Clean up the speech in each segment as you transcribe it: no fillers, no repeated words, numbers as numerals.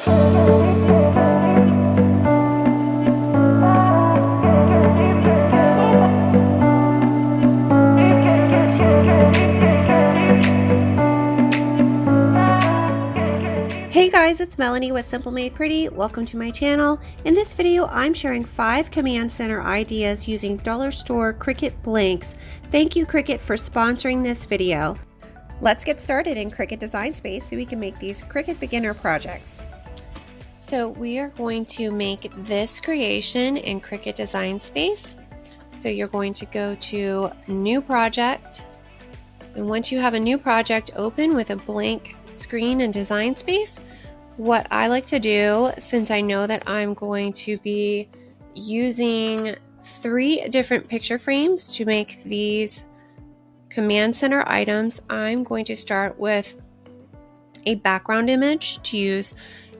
Hey guys, it's Melanie with Simple Made Pretty. Welcome to my channel. In this video, I'm sharing 5 command center ideas using dollar store Cricut blanks. Thank you Cricut for sponsoring this video. Let's get started in Cricut Design Space so we can make these Cricut beginner projects. So we are going to make this creation in Cricut Design Space. So you're going to go to New Project. And once you have a new project open with a blank screen and design space, what I like to do, since I know that I'm going to be using 3 different picture frames to make these command center items, I'm going to start with a background image to use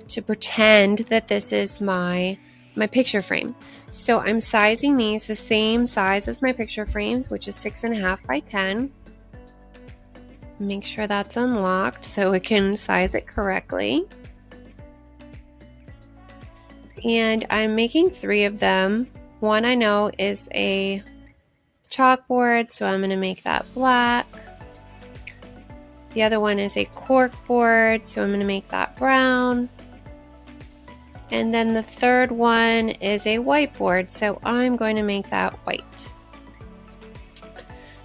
to pretend that this is my picture frame. So I'm sizing these the same size as my picture frames, which is 6.5 by 10. Make sure that's unlocked so it can size it correctly. And I'm making 3 of them. One I know is a chalkboard, so I'm going to make that black. The other one is a cork board, so I'm going to make that brown. And then the third one is a whiteboard, so I'm going to make that white.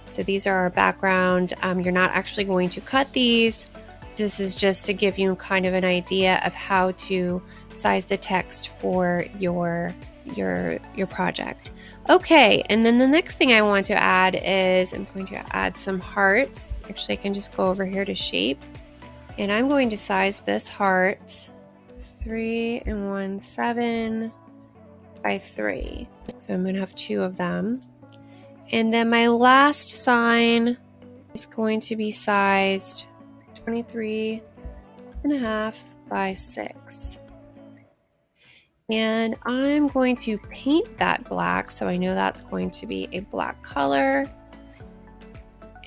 So these are our background. You're not actually going to cut these. This is just to give you kind of an idea of how to size the text for your project. Okay, and then the next thing I want to add is I'm going to add some hearts. Actually, I can just go over here to shape. And I'm going to size this heart 3 1/7 by 3. So I'm going to have 2 of them. And then my last sign is going to be sized 23.5 by 6. And I'm going to paint that black, so I know that's going to be a black color.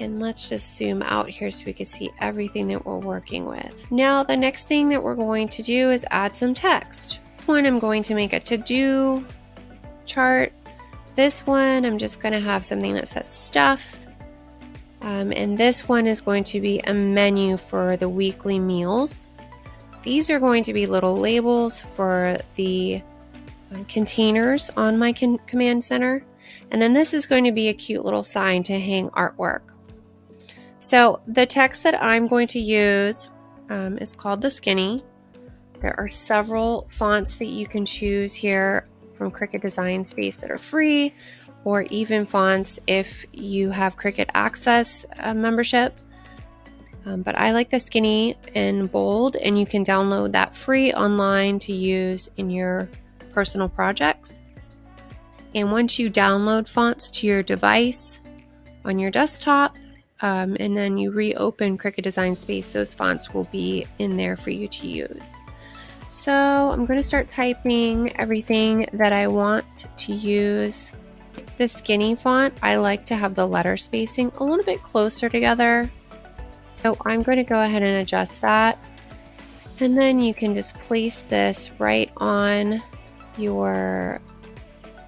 And let's just zoom out here so we can see everything that we're working with. Now the next thing that we're going to do is add some text. This one I'm going to make a to-do chart. This one, I'm just going to have something that says stuff. And this one is going to be a menu for the weekly meals. These are going to be little labels for the containers on my command center. And then this is going to be a cute little sign to hang artwork. So the text that I'm going to use is called the Skinny. There are several fonts that you can choose here from Cricut Design Space that are free, or even fonts if you have Cricut Access membership. But I like the Skinny and bold, and you can download that free online to use in your personal projects. And once you download fonts to your device on your desktop, and then you reopen Cricut Design Space, those fonts will be in there for you to use. So I'm going to start typing everything that I want to use. The Skinny font, I like to have the letter spacing a little bit closer together. So I'm going to go ahead and adjust that. And then you can just place this right on your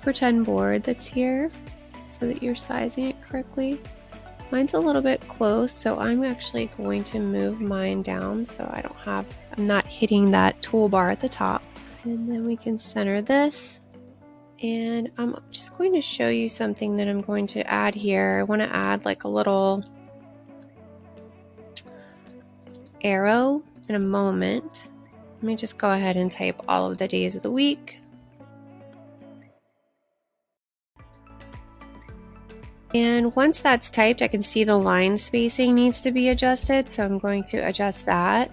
pretend board that's here so that you're sizing it correctly. Mine's a little bit close, so I'm actually going to move mine down so I'm not hitting that toolbar at the top. And then we can center this. And I'm just going to show you something that I'm going to add here. I want to add like a little arrow in a moment. Let me just go ahead and type all of the days of the week. And once that's typed, I can see the line spacing needs to be adjusted, so I'm going to adjust that.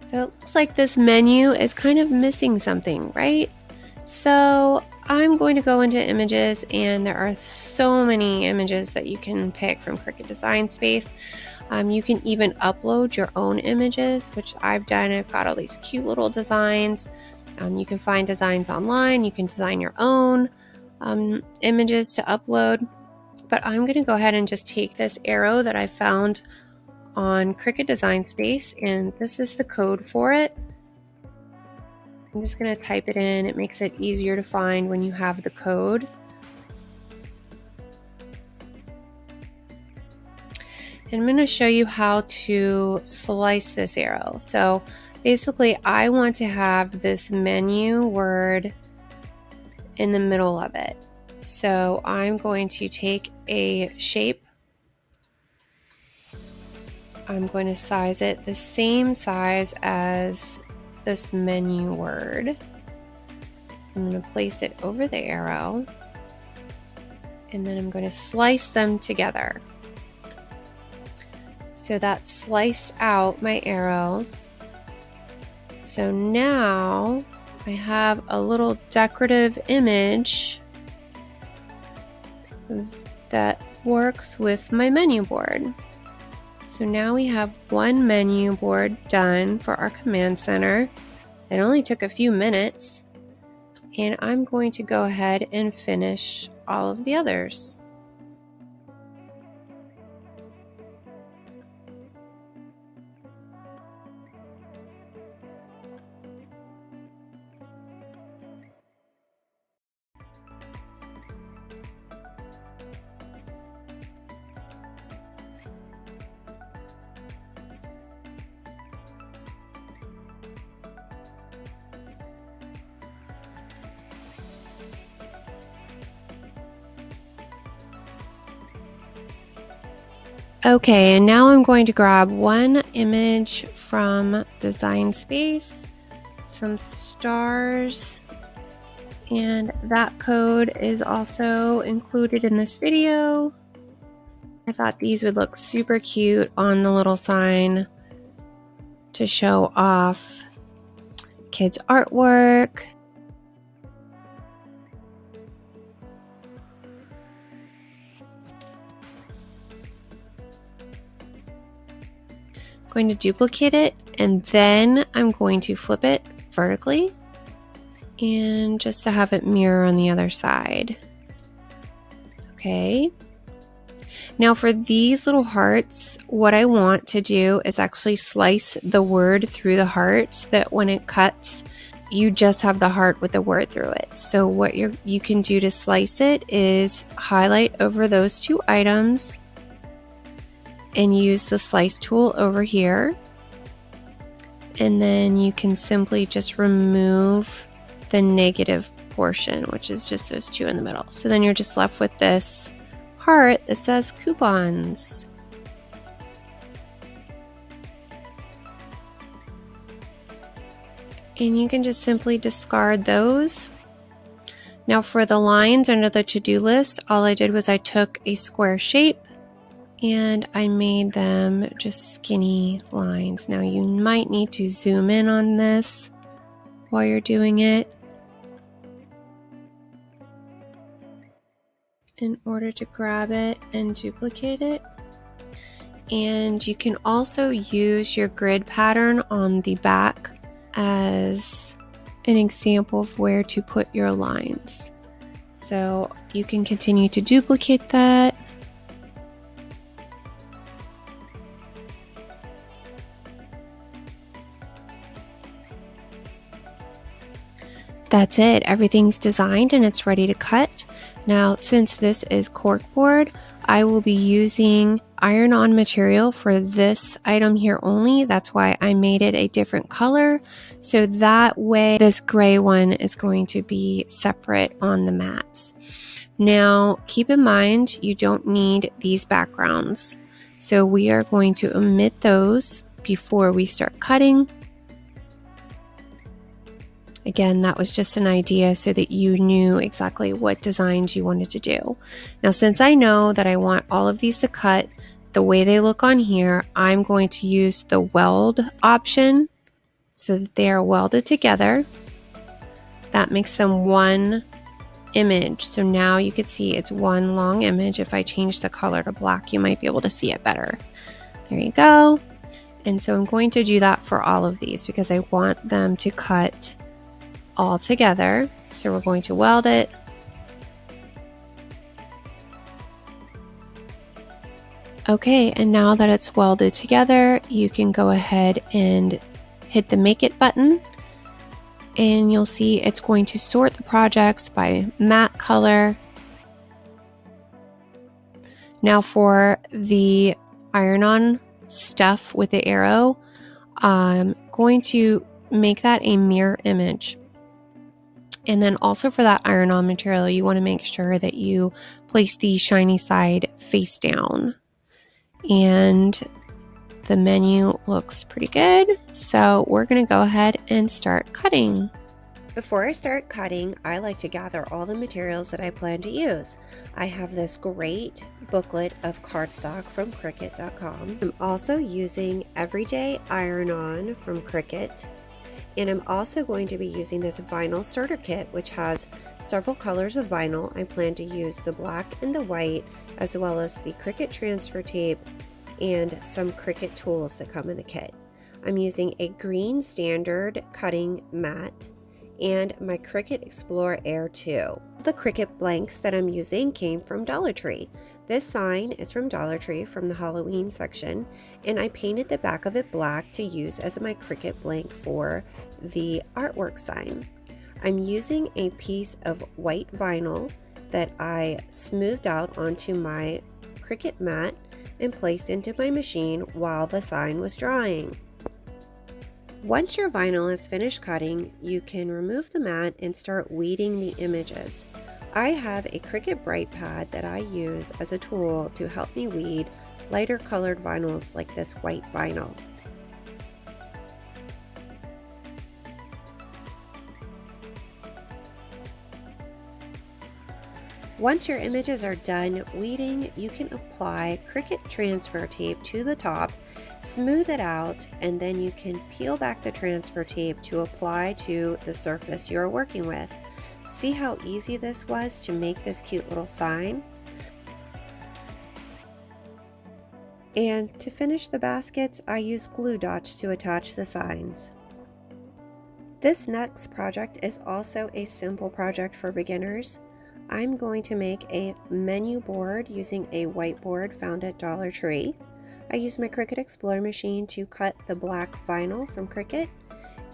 So it looks like this menu is kind of missing something, right? So I'm going to go into images, and there are so many images that you can pick from Cricut Design Space. You can even upload your own images, which I've done. I've got all these cute little designs. You can find designs online. You can design your own images to upload. But I'm going to go ahead and just take this arrow that I found on Cricut Design Space, and this is the code for it. I'm just going to type it in. It makes it easier to find when you have the code. And I'm going to show you how to slice this arrow. So basically, I want to have this menu word in the middle of it. So I'm going to take a shape. I'm going to size it the same size as this menu word. I'm going to place it over the arrow, and then I'm going to slice them together. So that sliced out my arrow. So now I have a little decorative image that works with my menu board. So now we have one menu board done for our command center. It only took a few minutes, and I'm going to go ahead and finish all of the others. Okay, and now I'm going to grab one image from Design Space, some stars, and that code is also included in this video. I thought these would look super cute on the little sign to show off kids' artwork. Going to duplicate it, and then I'm going to flip it vertically, and just to have it mirror on the other side. Okay. Now for these little hearts, what I want to do is actually slice the word through the heart so that when it cuts, you just have the heart with the word through it. So what you can do to slice it is highlight over those two items and use the slice tool over here, and then you can simply just remove the negative portion, which is just those two in the middle. So then you're just left with this heart that says coupons. And you can just simply discard those. Now for the lines under the to-do list, all I did was I took a square shape and I made them just skinny lines. Now you might need to zoom in on this while you're doing it in order to grab it and duplicate it. And you can also use your grid pattern on the back as an example of where to put your lines. So you can continue to duplicate that. That's it. Everything's designed and it's ready to cut. Now, since this is corkboard, I will be using iron-on material for this item here only. That's why I made it a different color. So that way, this gray one is going to be separate on the mats. Now, keep in mind, you don't need these backgrounds. So we are going to omit those before we start cutting. Again, that was just an idea so that you knew exactly what designs you wanted to do. Now, since I know that I want all of these to cut the way they look on here, I'm going to use the weld option so that they are welded together. That makes them one image. So now you can see it's one long image. If I change the color to black, you might be able to see it better. There you go. And so I'm going to do that for all of these because I want them to cut all together. So we're going to weld it. Okay, and now that it's welded together, you can go ahead and hit the Make It button, and you'll see it's going to sort the projects by matte color. Now for the iron-on stuff with the arrow, I'm going to make that a mirror image. And then also for that iron-on material, you want to make sure that you place the shiny side face down. And the menu looks pretty good, so we're going to go ahead and start cutting. Before I start cutting, I like to gather all the materials that I plan to use. I have this great booklet of cardstock from Cricut.com. I'm also using Everyday Iron-On from Cricut. And I'm also going to be using this vinyl starter kit, which has several colors of vinyl. I plan to use the black and the white, as well as the Cricut transfer tape and some Cricut tools that come in the kit. I'm using a green standard cutting mat and my Cricut Explore Air 2. The Cricut blanks that I'm using came from Dollar Tree. This sign is from Dollar Tree from the Halloween section, and I painted the back of it black to use as my Cricut blank for the artwork sign. I'm using a piece of white vinyl that I smoothed out onto my Cricut mat and placed into my machine while the sign was drying. Once your vinyl is finished cutting, you can remove the mat and start weeding the images. I have a Cricut Bright Pad that I use as a tool to help me weed lighter colored vinyls like this white vinyl. Once your images are done weeding, you can apply Cricut transfer tape to the top, smooth it out, and then you can peel back the transfer tape to apply to the surface you're working with. See how easy this was to make this cute little sign? And to finish the baskets, I use glue dots to attach the signs. This next project is also a simple project for beginners. I'm going to make a menu board using a whiteboard found at Dollar Tree. I use my Cricut Explore machine to cut the black vinyl from Cricut,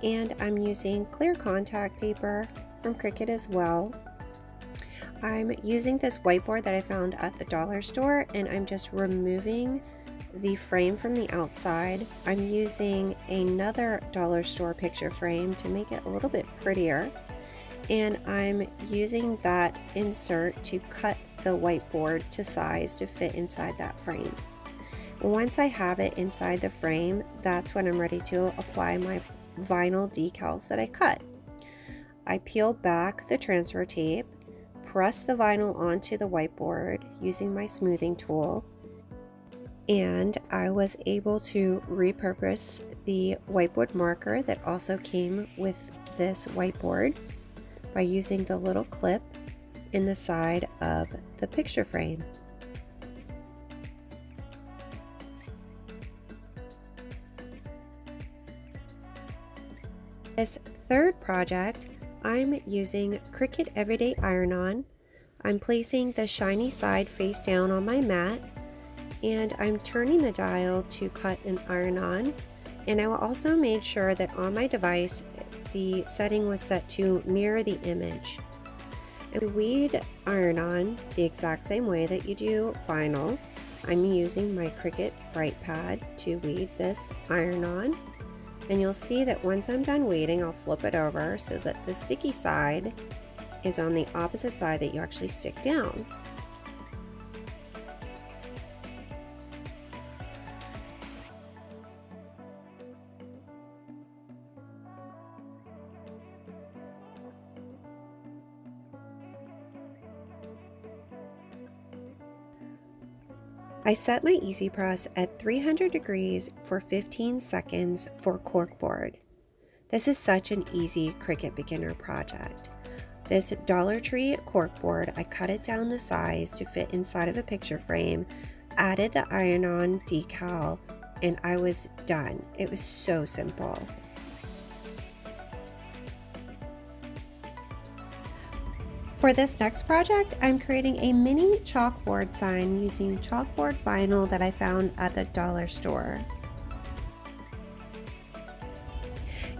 and I'm using clear contact paper from Cricut as well. I'm using this whiteboard that I found at the dollar store, and I'm just removing the frame from the outside. I'm using another dollar store picture frame to make it a little bit prettier. And I'm using that insert to cut the whiteboard to size to fit inside that frame. Once I have it inside the frame, that's when I'm ready to apply my vinyl decals that I cut. I peel back the transfer tape, press the vinyl onto the whiteboard using my smoothing tool, and I was able to repurpose the whiteboard marker that also came with this whiteboard by using the little clip in the side of the picture frame. This third project, I'm using Cricut Everyday Iron-On. I'm placing the shiny side face down on my mat, and I'm turning the dial to cut an iron-on. And I also made sure that on my device the setting was set to mirror the image. And weed iron-on the exact same way that you do vinyl. I'm using my Cricut Bright Pad to weed this iron-on. And you'll see that once I'm done weeding, I'll flip it over so that the sticky side is on the opposite side that you actually stick down. I set my Easy Press at 300 degrees for 15 seconds for corkboard. This is such an easy Cricut beginner project. This Dollar Tree corkboard, I cut it down to size to fit inside of a picture frame, added the iron-on decal, and I was done. It was so simple. For this next project, I'm creating a mini chalkboard sign using chalkboard vinyl that I found at the dollar store.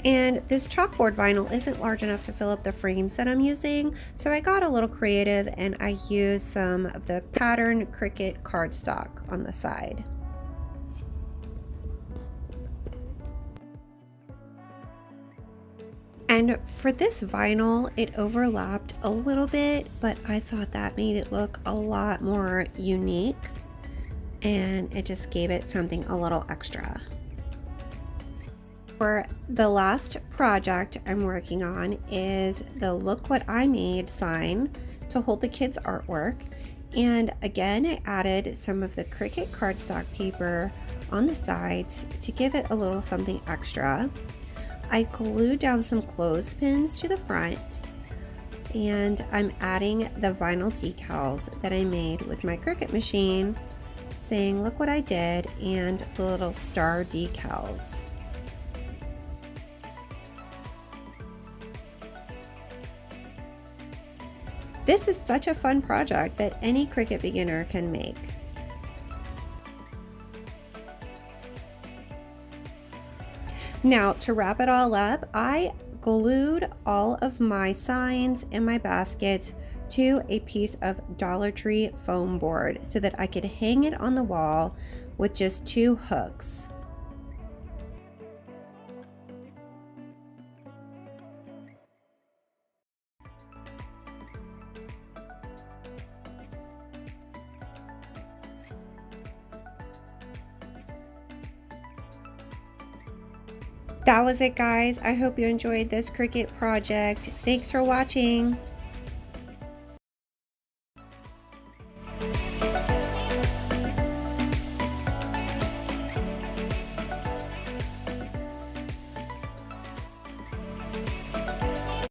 And this chalkboard vinyl isn't large enough to fill up the frames that I'm using, so I got a little creative and I used some of the pattern Cricut cardstock on the side. And for this vinyl, it overlapped a little bit, but I thought that made it look a lot more unique and it just gave it something a little extra. For the last project I'm working on is the Look What I Made sign to hold the kids' artwork. And again, I added some of the Cricut cardstock paper on the sides to give it a little something extra. I glued down some clothespins to the front, and I'm adding the vinyl decals that I made with my Cricut machine, saying look what I did, and the little star decals. This is such a fun project that any Cricut beginner can make. Now, to wrap it all up, I glued all of my signs and my baskets to a piece of Dollar Tree foam board so that I could hang it on the wall with just 2 hooks. That was it, guys. I hope you enjoyed this Cricut project. Thanks for watching.